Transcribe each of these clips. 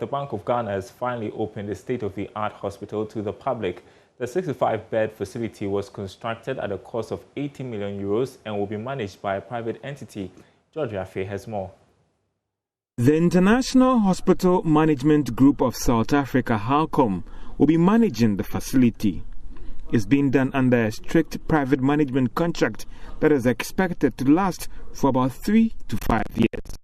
Bank of Ghana has finally opened a state-of-the-art hospital to the public. The 65-bed facility was constructed at a cost of 80 million euros and will be managed by a private entity. George Afe has more. The International Hospital Management Group of South Africa, HALCOM, will be managing the facility. It's being done under a strict private management contract that is expected to last for about 3 to 5 years.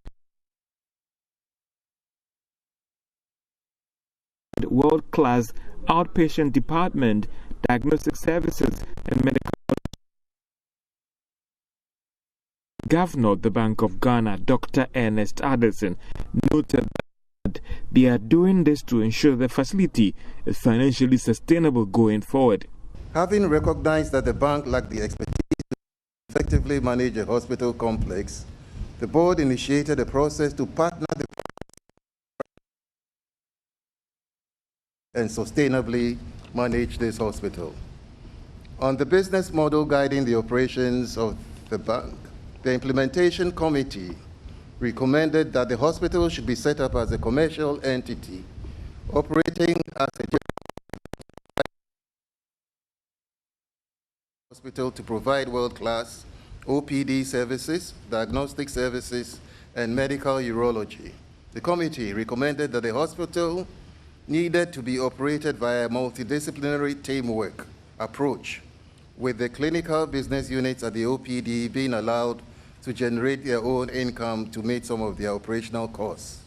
World-class outpatient department, diagnostic services and medical. Governor of the Bank of Ghana, Dr. Ernest Addison, noted that they are doing this to ensure the facility is financially sustainable going forward. Having recognized that the bank lacked the expertise to effectively manage a hospital complex, the board initiated a process to partner the and sustainably manage this hospital. On the business model guiding the operations of the bank, the implementation committee recommended that the hospital should be set up as a commercial entity, operating as a hospital to provide world-class OPD services, diagnostic services, and medical urology. The committee recommended that the hospital needed to be operated via a multidisciplinary teamwork approach, with the clinical business units at the OPD being allowed to generate their own income to meet some of their operational costs.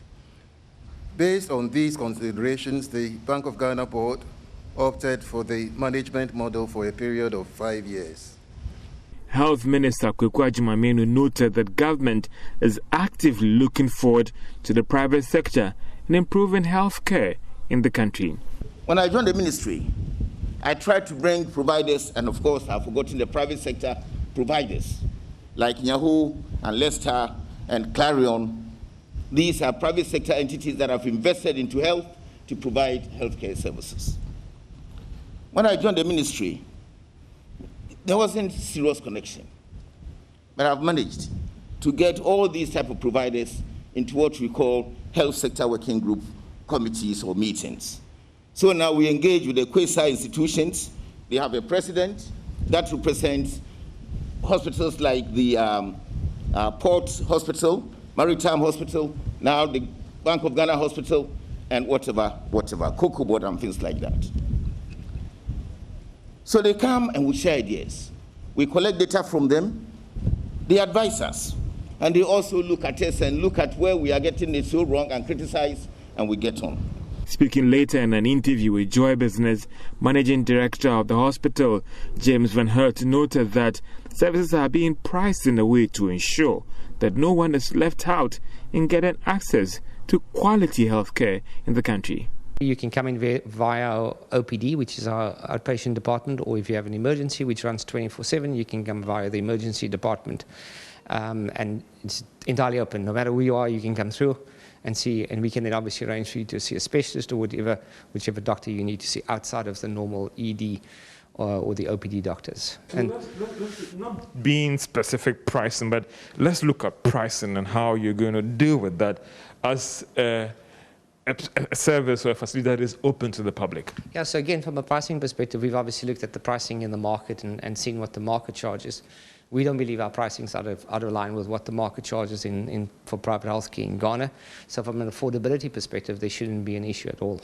Based on these considerations, the Bank of Ghana board opted for the management model for a period of 5 years. Health Minister Kweku Agyeman-Manu noted that government is actively looking forward to the private sector in improving health care in the country. When I joined the ministry, I tried to bring providers, and of course I've forgotten the private sector providers, like Yahoo and Leicester and Clarion. These are private sector entities that have invested into health to provide healthcare services. When I joined the ministry, there wasn't serious connection, but I've managed to get all these type of providers into what we call health sector working group committees or meetings. So now we engage with the quasi institutions. They have a president that represents hospitals like the Port Hospital, Maritime Hospital, now the Bank of Ghana Hospital, and whatever, Cocoa Board and things like that. So they come and we share ideas. We collect data from them. They advise us. And they also look at us and look at where we are getting it so wrong and criticize, and we get on. Speaking later in an interview with Joy Business, Managing Director of the hospital, James Van Hurt, noted that services are being priced in a way to ensure that no one is left out in getting access to quality healthcare in the country. You can come in via OPD, which is our outpatient department, or if you have an emergency, which runs 24/7, you can come via the emergency department. And it's entirely open. No matter who you are, you can come through and see, and we can then obviously arrange for you to see a specialist or whichever doctor you need to see outside of the normal ED or the OPD doctors. So and let's not being specific pricing, but let's look at pricing and how you're going to deal with that as a service or a facility that is open to the public. Yeah, so again, from a pricing perspective, we've obviously looked at the pricing in the market and seen what the market charges. We don't believe our pricing is out of line with what the market charges for private healthcare in Ghana. So from an affordability perspective, there shouldn't be an issue at all.